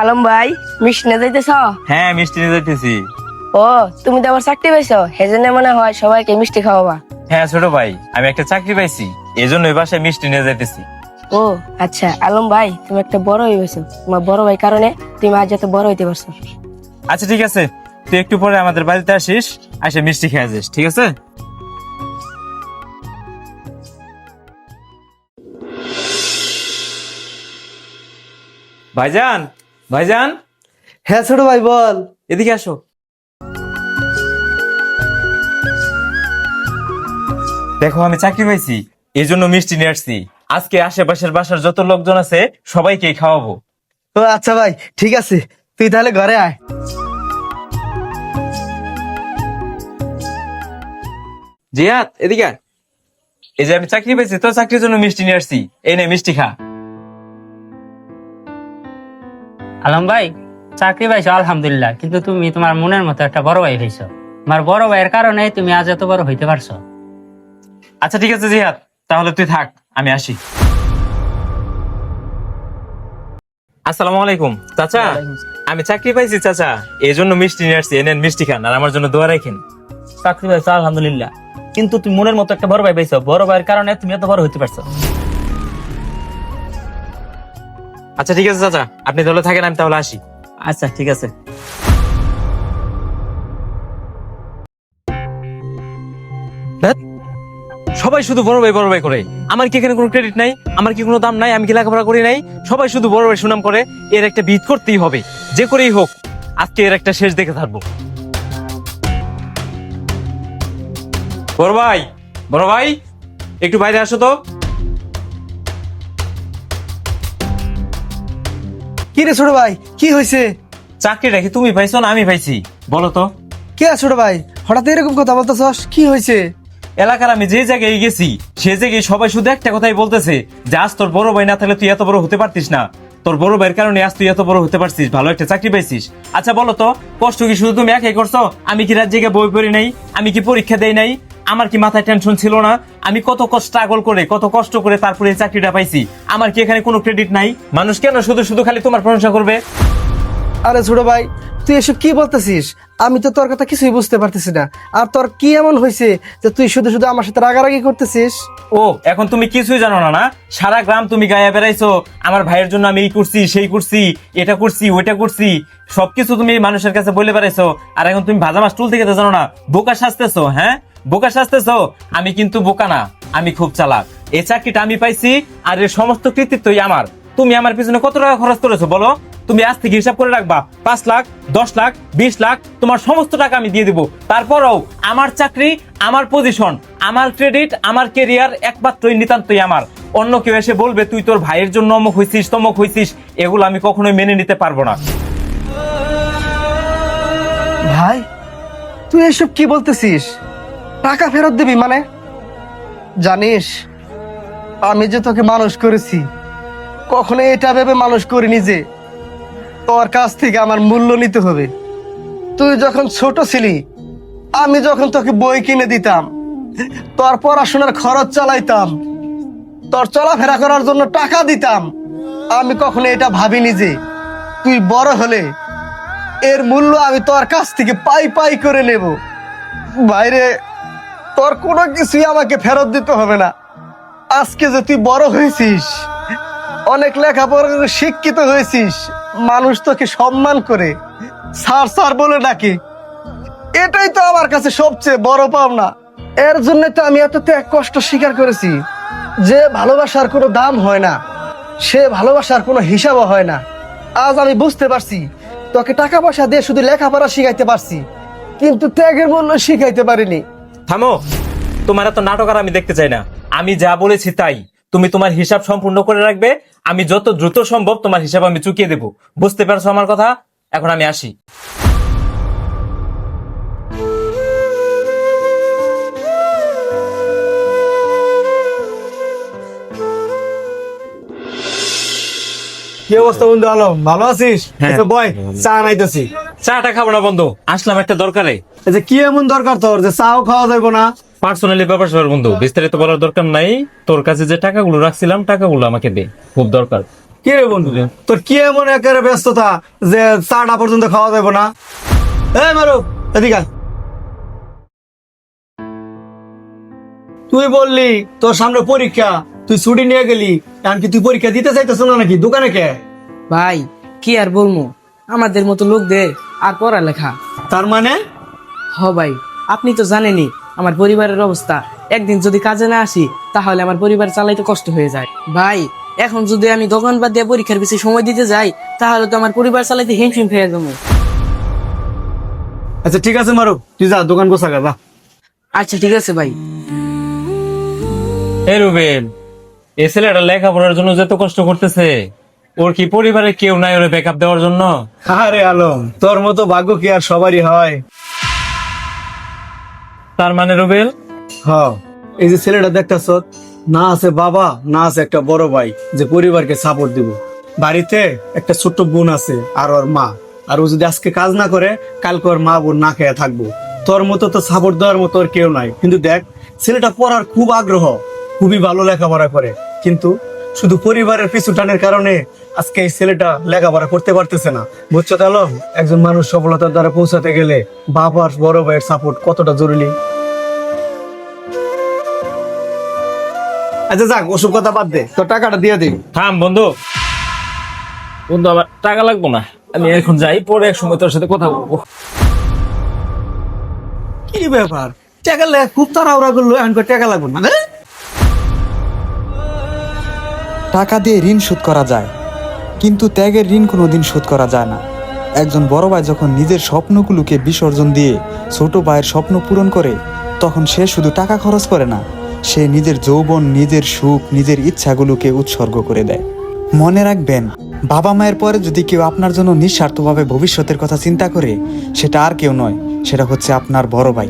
আলম ভাই, মিষ্টি নিয়ে যাইতেছ? হ্যাঁ, মিষ্টি নিয়ে যাইতেছি। ও, তুমি তো আবার চাকরি পাইছো, সেজন্য মনে হয় সবাইকে মিষ্টি খাওয়াবা। হ্যাঁ ছোট ভাই, আমি একটা চাকরি পাইছি, এই জন্য ওই বাসায় মিষ্টি নিয়ে যাইতেছি। ও আচ্ছা, আলম ভাই তুমি একটা বড় হয়ে গেছো, তোমার বড় ভাই কারণে তুমি আজ এত বড় হইতে পারছো। আচ্ছা ঠিক আছে, তুই একটু পরে আমাদের বাড়িতে আসিস, আসে মিষ্টি খেয়ে যাস, ঠিক আছে? ভাইজান, ভাইজান, হ্যাঁ ছোট ভাই বল। এদিকে আসো। দেখো আমি চাকরি পাইছি, এই জন্য মিষ্টি নিয়ে আসছি। আজকে আশেপাশের বাসার যত লোকজন আছে সবাইকে খাওয়াবো। ও আচ্ছা ভাই, ঠিক আছে, তুই তাহলে ঘরে আয়। জিয়াদ এদিকে আয়। এই যে আমি চাকরি পেয়েছি, তোর চাকরির জন্য মিষ্টি নিয়ে আসছি, এই নে মিষ্টি খা। আলম ভাই, চাকরি পাইছো আলহামদুলিল্লাহ, কিন্তু তুমি তোমার মনের মতো একটা বড় ভাই হয়েছো। তোমার বড় ভাইয়ের কারণে তুমি আজ এত বড় হইতে পারছো। আচ্ছা ঠিক আছে জিহাদ, তাহলে তুই থাক, আমি আসি। আসসালামু আলাইকুম চাচা, আমি চাকরি পাইছি চাচা, এই জন্য মিষ্টি নিয়ে আসছি, এনেন মিষ্টি খান আর আমার জন্য দোয়া রাখেন। চাকরি পাইছো আলহামদুলিল্লাহ, কিন্তু তুমি মনের মতো একটা বড় ভাই পাইছো, বড় ভাইয়ের কারণে তুমি এত বড় হইতে পারছো। আচ্ছা ঠিক আছে চাচা, আপনি তাহলে থাকেন, আমি তাহলে আসি। আচ্ছা ঠিক আছে। সবাই শুধু বড় ভাই করে, আমার কি এখানে কোনো ক্রেডিট নাই? আমার কি কোনো দাম নাই? আমি কি লেখাপড়া করি নাই? সবাই শুধু বড় ভাই সুনাম করে, এর একটা বিট করতেই হবে, যে করেই হোক আজকে এর একটা শেষ দেখে থাকবো। বড় ভাই, বড় ভাই, একটু বাইরে আসো তো। কি রে ছোট ভাই, কি হয়েছে? চাকরিটা কি তুমি পাইছো না আমি পাইছি, বলো তো? কে ছোট ভাই, হঠাৎ এরকম কথা বলতেছস, কি হয়েছে? এলাকার আমি যে জায়গায় গেছি সে জায়গায় সবাই শুধু একটা কথাই বলতেছে যে আজ তোর বড় ভাই না থাকলে তুই এত বড় হতে পারতিস না, তোর বড় ভাইয়ের কারণে আজ তুই এত বড় হতে পারছিস, ভালো একটা চাকরি পাইছিস। আচ্ছা বলো তো, কষ্ট কি শুধু তুমি একাই করছো? আমি কি রাত জেগে বই পড়ি নাই? আমি কি পরীক্ষা দেই নাই? আমার কি মাথায় টেনশন ছিল না? আমি কত স্ট্রাগল করে, কত কষ্ট করে তারপরে এই চাকরিটা পাইছি, আমার কি এখানে কোনো ক্রেডিট নাই? মানুষ কেন শুধু শুধু খালি তোমার প্রশংসা করবে? আরে ছোট ভাই, তুই এসব কি বলতেছিস? আমি তো তোর কথা কিছুই বুঝতে পারতেছি না। আর তোর কি এমন হয়েছে যে তুই শুধু শুধু আমার সাথে রাগারাগি করতেছিস? ও এখন তুমি কিছুই জানো না? না, সারা গ্রাম তুমি গায়ে বেড়াইছো, আমার ভাইয়ের জন্য আমি এই করছি, সেই করছি, এটা করছি, ওইটা করছি, সবকিছু তুমি মানুষের কাছে বলে বেড়াইছো। আর এখন তুমি ভাজা মাছ টুল থেকে জানো না, বোকা সাজতেছো। হ্যাঁ, বোকা সাজতেছো। আমি কিন্তু বোকা না, আমি খুব চালাক। এই চাকরিটা আমি পাইছি, আর এর সমস্ত কৃতিত্বই আমার। তুমি আমার পিছনে কত টাকা খরচ করেছো বলো? তুমি আজ থেকে হিসাব করে রাখবা, 5 লাখ, 10 লাখ, 20 লাখ, তোমার সমস্ত টাকা আমি দিয়ে দিব। তারপরেও আমার চাকরি, আমার পজিশন, আমার ক্রেডিট, আমার কেরিয়ার একমাত্রই নিতান্তই আমার। অন্য কেউ এসে বলবে তুই তোর ভাইয়ের জন্য অমুক হইছিস, তমুক হইছিস, এগুলো আমি কখনোই মেনে নিতে পারবো না। ভাই, তুই এসব কি বলতেছিস? টাকা ফেরত দিবি মানে? জানিস, আমি যে তোকে মানুষ করেছি, কখনো এটা ভেবে মানুষ করিনি যে তোর কাছ থেকে আমার মূল্য নিতে হবে। তুই যখন ছোট ছিলি, আমি যখন তোকে বই কিনে দিতাম, তোর পড়াশোনার খরচ চালাইতাম, তোর চলাফেরা করার জন্য টাকা দিতাম, আমি কখনো এটা ভাবিনি যে তুই বড় হলে এর মূল্য আমি তোর কাছ থেকে পাই পাই করে নেব। বাইরে তোর কোনো কিছুই আমাকে ফেরত দিতে হবে না। আজকে যে তুই বড় হয়েছিস, অনেক লেখাপড়া করে শিক্ষিত হয়েছিস, মানুষ তোকে সম্মান করে স্যার স্যার বলে ডাকে, এটাই তো আমার কাছে সবচেয়ে বড় পাওনা। এর জন্য তো আমি এত ত্যাগ কষ্ট স্বীকার করেছি। যে ভালোবাসার কোনো দাম হয় না, সে ভালোবাসার কোনো হিসাবও হয় না। আজ আমি বুঝতে পারছি, তোকে টাকা পয়সা দিয়ে শুধু লেখাপড়া শিখাইতে পারছি, কিন্তু ত্যাগের মূল্য শিখাইতে পারিনি। থামো, তোমার এত নাটক আর আমি দেখতে চাই না। আমি যা বলেছি তাই, তুমি তোমার হিসাব সম্পূর্ণ করে রাখবে। আমি যত দ্রুত সম্ভব তোমার হিসাব আমি চুকিয়ে দেবো। বুঝতে পারছো আমার কথা? এখন আমি আসি। কি অবস্থা বন্ধু আলম, ভালো আছিস? হ্যাঁ। বয়, চা নাইতেছি। চাটা খাবো না বন্ধু, আসলাম একটা দরকারে। কি এমন দরকার তোর যে চাও খাওয়া যাবে না? পার্সোনালি ব্যাপার স্যাপার বন্ধু, বিস্তারিত বলার দরকার নাই। তোর কাছে যে টাকাগুলো রাখছিলাম, টাকাগুলো আমাকে দে, খুব দরকার। কি রে বন্ধু, তোর কি এমন একেবারে ব্যস্ততা যে চাটা পর্যন্ত খাওয়া যাবে না? এই মারু, এদিকে আয়। তুই বললি তোর সামনে পরীক্ষা, তুই ছুটি নিয়ে গেলি, এমনকি তুই পরীক্ষা দিতে চাইতেছ না নাকি? দোকানে কে? ভাই কি আর বলবো, আমাদের মতো লোকদের আর পড়ালেখা। তার মানে হ ভাই, আপনি তো জানেনই আমার পরিবারের অবস্থা। একদিন যদি কাজে না আসি তাহলে আমার পরিবার চালাইতে কষ্ট হয়ে যায়। ভাই এখন যদি আমি দোকান বাদ দিয়ে পরীক্ষার পিছিয়ে সময় দিতে যাই তাহলে তো আমার পরিবার চালাইতে হিমশিম খেয়ে যাবো। আচ্ছা ঠিক আছে মারু, তুই যা দোকান গোছা যা। আচ্ছা ঠিক আছে ভাই। এই রুবেল, এই ছেলেটা লেখাপড়ার জন্য যত কষ্ট করতেছে, ওর কি পরিবারে কেউ নাই ওরে ব্যাকআপ দেওয়ার জন্য? আরে আলম, তোর মতো ভাগ্য কি আর সবারই হয়? তার মানে রুবেল, হ্যাঁ, এই যে ছেলেটা দেখতেছ, না আছে বাবা, না আছে একটা বড় ভাই যে পরিবারকে সাপোর্ট দিব। বাড়িতে একটা ছোট্ট বোন আছে আর ওর মা। আর ও যদি আজকে কাজ না করে, কালকে ওর মা বোন না খেয়ে থাকবো। তোর মতো তো সাপোর্ট দেওয়ার মতো আর কেউ নাই। কিন্তু দেখ, ছেলেটা পড়ার খুব আগ্রহ, খুবই ভালো লেখাপড়া করে, কিন্তু শুধু পরিবারের পিছু টানের কারণে আজকে এই ছেলেটা লেখাপড়া করতে পারতেছে না। বুঝছো তো আলম, একজন মানুষ সফলতার দ্বারা পৌঁছাতে গেলে বাবার বড় ভাইয়ের সাপোর্ট কতটা জরুরি। আচ্ছা যাক, ওসব কথা বাদ দে, তোর টাকাটা দিয়ে দিই। থাম বন্ধু, বন্ধু আমার টাকা লাগবো না, আমি এখন যাই, পরে এক সময় তোর সাথে কথা বলবো। কি ব্যাপার, টাকা খুব তাড়াহুড়া করলো, এখন টাকা লাগবে না? টাকা দিয়ে ঋণ শোধ করা যায়, কিন্তু ত্যাগের ঋণ কোনোদিন শোধ করা যায় না। একজন বড় ভাই যখন নিজের স্বপ্নগুলোকে বিসর্জন দিয়ে ছোট ভাইয়ের স্বপ্ন পূরণ করে, তখন সে শুধু টাকা খরচ করে না, সে নিজের যৌবন, নিজের সুখ, নিজের ইচ্ছাগুলোকে উৎসর্গ করে দেয়। মনে রাখবেন, বাবা মায়ের পরে যদি কেউ আপনার জন্য নিঃস্বার্থভাবে ভবিষ্যতের কথা চিন্তা করে, সেটা আর কেউ নয়, সেটা হচ্ছে আপনার বড় ভাই।